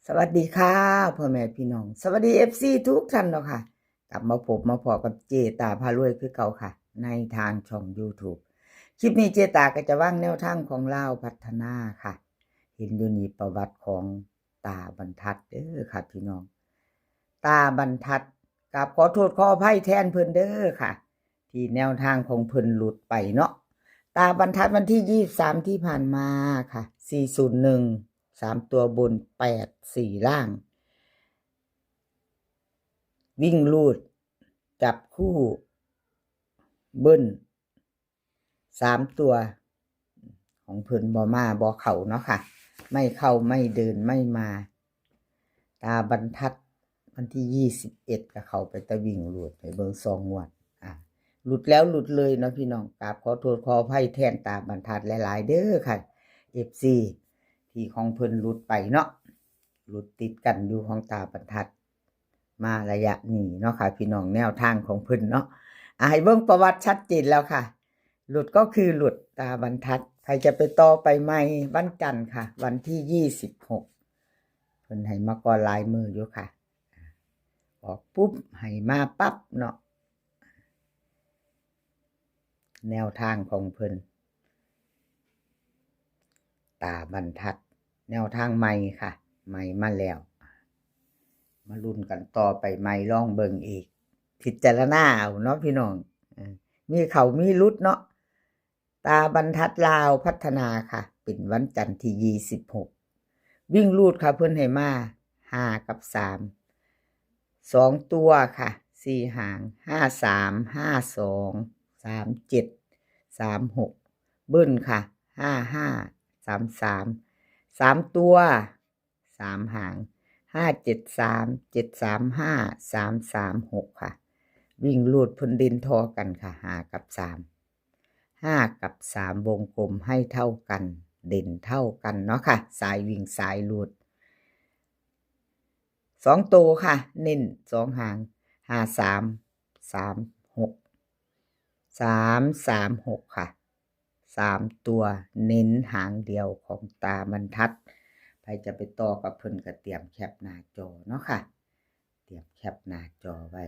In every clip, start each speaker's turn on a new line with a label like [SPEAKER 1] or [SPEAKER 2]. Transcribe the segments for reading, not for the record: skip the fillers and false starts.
[SPEAKER 1] สวัสดีค่ะพ่อแม่พี่น้องสวัสดีFCทุกท่านเนาะค่ะกลับมาพบมาพอกับเจตาพารวยคือเก่าค่ะในทางช่อง YouTube คลิปนี้เจตาก็จะว่างแนวทางของลาวพัฒนาค่ะเห็นอยู่นี่ประวัติของตาบรรทัดเด้อค่ะพี่น้องตาบรรทัดกับขอโทษขออภัยแทนเพิ่นเด้อค่ะที่แนวทางของเพิ่นหลุดไปเนาะตาบรรทัดวันที่23ที่ผ่านมาค่ะ401 3ตัวบน84ล่างวิ่งลูดจับคู่เบิ้ล3ตัวของเพิ่นบ่มาบ่เข้าเนาะค่ะไม่เข้าไม่เดินไม่มาตาบรรทัดวันที่21ก็เข้าไปตะวิ่งลูดให้เบิ่ง2งวดหลุดแล้วหลุดเลยเนาะพี่น้องกราบขอโทษขออภัยแทนตาบรรทัดหลายๆเด้อค่ะ FC ที่ของเพิ่นหลุดไปเนาะหลุดติดกันอยู่ของตาบรรทัดมาระยะนี้เนาะค่ะพี่น้องแนวทางของเพิ่นเนาะให้เบิ่งประวัติชัดเจนแล้วค่ะหลุดก็คือหลุดตาบรรทัดใครจะไปต่อไปใหม่วันจันทร์ค่ะวันที่26เพิ่นให้มาก่อนลายมืออยู่ค่ะออกปุ๊บให้มาปั๊บเนาะแนวทางของเพิ่นตาบรรทัดแนวทางใหม่ค่ะใหม่มาแล้วมาลุ้นกันต่อไปใหม่ลองเบิ่งอีกพิจารณาเอาเนาะพี่น้องมีเขามีรุดเนาะตาบรรทัดลาวพัฒนาค่ะเป็นวันจันทร์ที่26วิ่งลูดค่ะเพิ่นให้มา5กับ3 2ตัวค่ะ4หาง53 52 37 36เบิ้ลค่ะ55 33 3ตัว3หาง573 735 336ค่ะวิ่งลูดเพิ่นดินทอกันค่ะ5กับ3กับ3วงกลมให้เท่ากันเด่นเท่ากันเนาะค่ะสายวิ่งสายลูด2ตัวค่ะเน้น2หาง53 36 336ค่ะ3ตัวเน้นหางเดียวของตาบรรทัดใครจะไปต่อกับเพิ่นก็เตรียมแคปหน้าจอเนาะค่ะเตรียมแคปหน้าจอไว้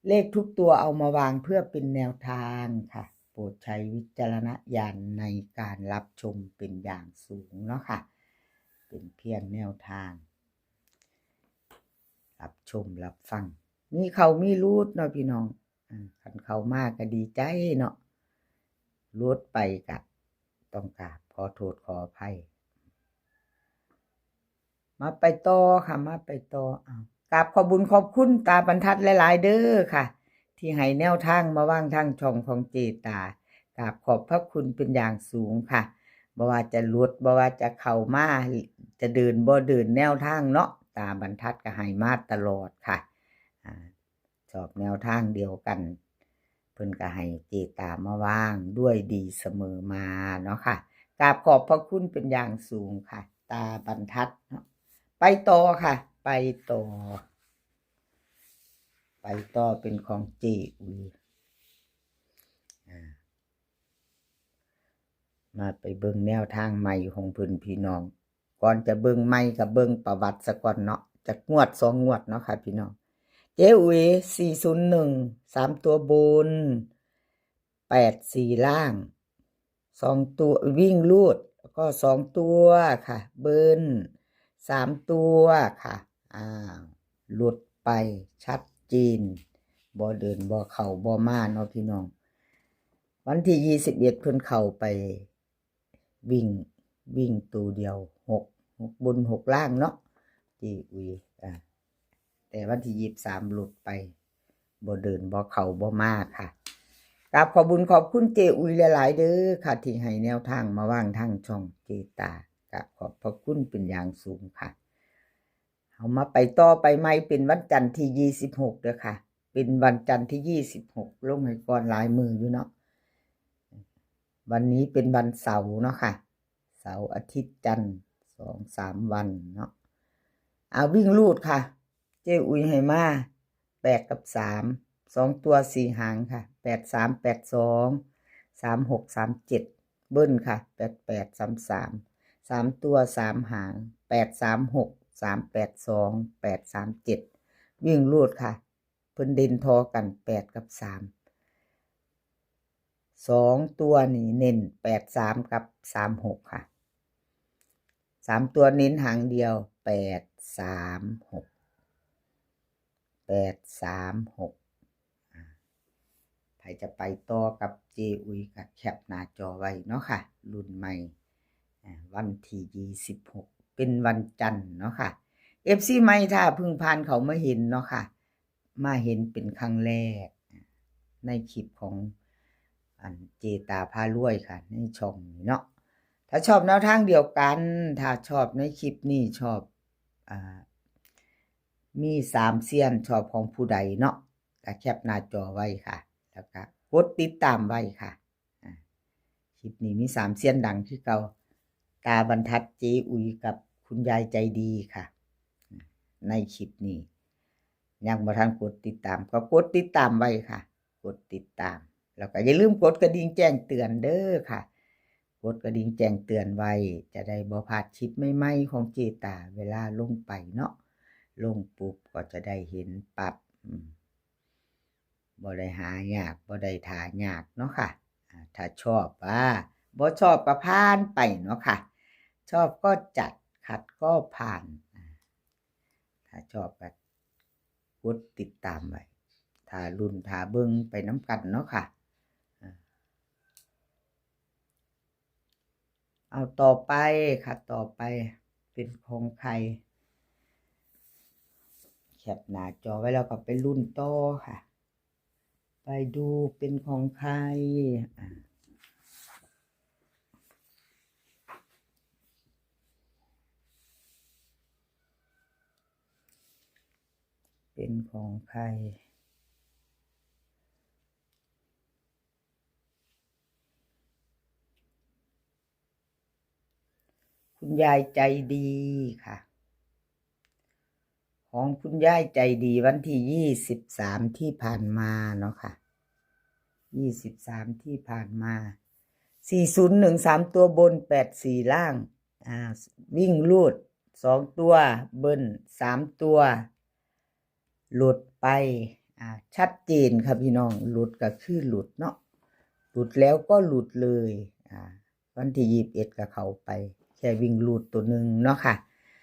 [SPEAKER 1] เลขทุกตัวเอามาวางเพื่อเป็นแนวทางค่ะโปรดใช้วิจารณญาณในการรับชมเป็นอย่างสูงเนาะค่ะเป็นเพียงแนวทางรับชมรับฟังมีเขามีรูดเนาะพี่น้องคันเขามากก็ดีใจเนาะรูดไปก็ต้องกราบขอโทษขออภัยมาไปต่อค่ะมาไปต่อกราบขอบบุญขอบคุณตาบรรทัดหลายๆเด้อค่ะที่ให้แนวทางมาว่างทางช่องของเจตากราบขอบพระคุณเป็นอย่างสูงค่ะบ่ว่าจะหลุดบ่ว่าจะเข้ามาจะเดินบ่เดินแนวทางเนาะตาบรรทัดก็ให้มาตลอดค่ะชอบแนวทางเดียวกันเพิ่นก็ให้เจตามาว่างด้วยดีเสมอมาเนาะค่ะกราบขอบพระคุณเป็นอย่างสูงค่ะตาบรรทัดเนาะไปต่อค่ะไปต่อเป็นของเจอุยมาไปเบิ่งแนวทางใหม่ของเพิ่นพี่น้องก่อนจะเบิ่งใหม่กับเบิ่งประวัติซะก่อนเนาะจากงวด2งวดเนาะค่ะพี่น้องเจอุย401 3ตัวบน84ล่าง2ตัววิ่งลูดแล้วก็2ตัวค่ะเบิ้ล3ตัวค่ะหลุดไปชัดเจนบ่เดินบ่เข้าบ่มาเนาะพี่น้องวันที่21เพิ่นเข้าไปวิ่งตัวเดียว6บน6ล่างเนาะจีอุยแต่วันที่23หลุดไปบ่เดินบ่เข้าบ่มาค่ะกราบขอบบุญขอบคุณเจอุยหลายๆเด้อค่ะที่ให้แนวทางมาว่างทางช่องเจตากราบขอบพระคุณเป็นอย่างสูงค่ะเอามาไปต่อไปใหม่เป็นวันจันทร์ที่26เด้อค่ะเป็นวันจันทร์ที่26ลงให้ก่อนหลายมืออยู่เนาะวันนี้เป็นวันเสาร์เนาะค่ะเสาร์อาทิตย์จันทร์ 2-3 วันเนาะวิ่งลูดค่ะเจ้อุยให้มา8กับ3 2ตัว4หางค่ะ83 82 36 37เบิ้ลค่ะ88 33 3 ตัว3 หาง836 382 837วิ่งรูดค่ะเพิ่นเด่นทอกัน8กับ3 2ตัวนี่เน้น83กับ36ค่ะ3ตัวเน้นหางเดียว836ใครจะไปต่อกับเจอุยกับแคปหน้าจอไว้เนาะค่ะรุ่นใหม่วันที่26เป็นวันจันทร์เนาะค่ะ FC ใหม่ถ้าเพิ่งผ่านเขามาเห็นเนาะค่ะมาเห็นเป็นครั้งแรกในคลิปของเจตาพารวยค่ะในช่องนี้เนาะถ้าชอบแนวทางเดียวกันถ้าชอบในคลิปนี้ชอบมี3เซียนชอบของผู้ใดเนาะก็แคปหน้าจอไว้ค่ะแล้วก็กดติดตามไว้ค่ะคลิปนี้มี3เซียนดังที่เก่าตาบรรทัดเจอุยกับคุณยายใจดีค่ะในคลิปนี้ยังบ่ทันกดติดตามก็กดติดตามไว้ค่ะกดติดตามแล้วก็อย่าลืมกดกระดิ่งแจ้งเตือนเด้อค่ะกดกระดิ่งแจ้งเตือนไว้จะได้บ่พลาดคลิปใหม่ๆของเจตาเวลาลงไปเนาะลงปุ๊บก็จะได้เห็นปับบ่ได้หายากบ่ได้ถ่ายากเนาะค่ะถ้าชอบบ่ชอบก็ผ่านไปเนาะค่ะชอบก็จัดขัดก็ผ่านถ้าชอบก็กดติดตามไว้ถ้ารุ่นถ้าเบิ่งไปน้ำกันเนาะค่ะเอาต่อไปค่ะต่อไปเป็นของใครแคปหน้าจอไว้แล้วก็ไปรุ่นต่อค่ะไปดูเป็นของใครเป็นของใครคุณยายใจดีค่ะของคุณยายใจดีวันที่23ที่ผ่านมาเนาะค่ะ23ที่ผ่านมา4013ตัวบน84ล่างวิ่งลูด2ตัวเบิ้ล3ตัวหลุดไปชัดเจนครับพี่น้องหลุดก็คือหลุดเนาะหลุดแล้วก็หลุดเลยวันที่21ก็เข้าไปแค่วิ่งหลุดตัวนึงเนาะค่ะ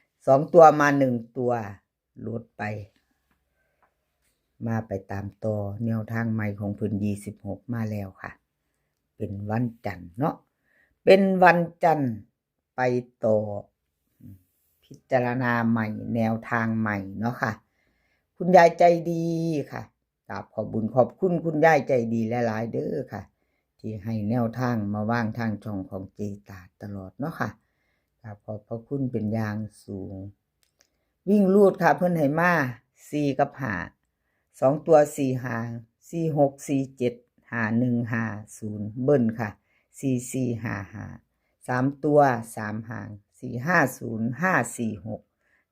[SPEAKER 1] 2ตัวมา1ตัวหลุดไปมาไปตามต่อแนวทางใหม่ของเพิ่น26มาแล้วค่ะเป็นวันจันทร์เนาะเป็นวันจันทร์ไปต่อพิจารณาใหม่แนวทางใหม่เนาะค่ะคุณยายใจดีค่ะกราบขอบบุญขอบคุณคุณยายใจดีหลายๆเด้อค่ะที่ให้แนวทางมาว่างทางช่องของเจตาตลอดเนาะค่ะกราบขอบพระคุณเป็นอย่างสูงวิ่งลูดค่ะเพิ่นให้มา4กับ5 2ตัว4หาง46 47 51 50เบิ้ลค่ะ44 55 3ตัว3หาง450 546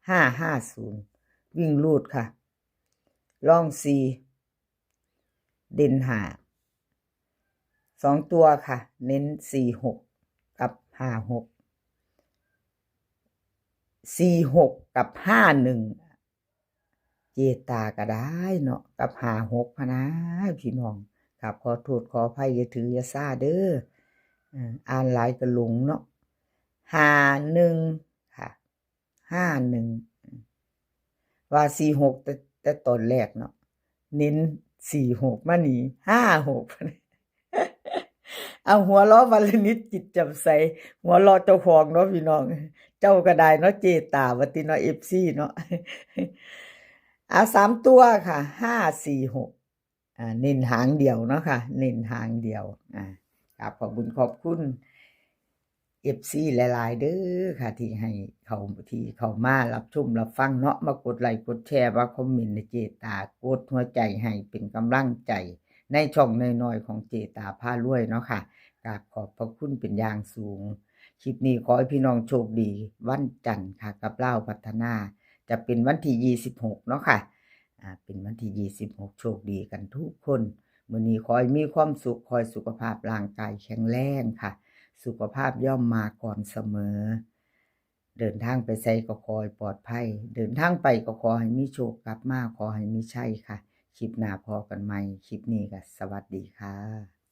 [SPEAKER 1] 550วิ่งลูดค่ะล่อง4เด่น2ตัวค่ะเน้น46กับ56 46กับ51เจตาก็ได้เนาะกับ56พะนะพี่น้องครับขอโทษขออภัยอย่าถืออย่าซ่าเด้ออ่านหลายก็หลงเนาะ51ค่ะ51ว่า46แต่ตอนแรกเนาะเน้น46มานี่56เอาหัวล้อวันละนิดจิตจำใสหัวล้อเจ้าของเนาะพี่น้องเจ้าก็ได้เนาะเจตาวัติเนาะ FC เนาะ3ตัวค่ะ546เน้นหางเดียวเนาะค่ะเน้นหางเดียวครับขอบคุณขอบคุณ FC หลายๆเด้อค่ะที่ให้เขามารับชมรับฟังเนาะมากดไลค์กดแชร์มาคอมเมนต์ในเจตากดหัวใจให้เป็นกำลังใจในช่องน้อยๆของเจตาพารวยเนาะค่ะกราบขอบพระคุณเป็นอย่างสูงคลิปนี้ขอให้พี่น้องโชคดีวันจันทร์ค่ะกับเล่าพัฒนาจะเป็นวันที่26เนาะค่ะเป็นวันที่26โชคดีกันทุกคนมื้อนี้ขอให้มีความสุขขอให้สุขภาพร่างกายแข็งแรงค่ะสุขภาพย่อมมาก่อนเสมอ เดินทางไปไสก็ขอให้ปลอดภัย เดินทางไปก็ขอให้มีโชคกลับมาขอให้มีชัยค่ะ คลิปหน้าพอกันใหม่ คลิปนี้ก็สวัสดีค่ะ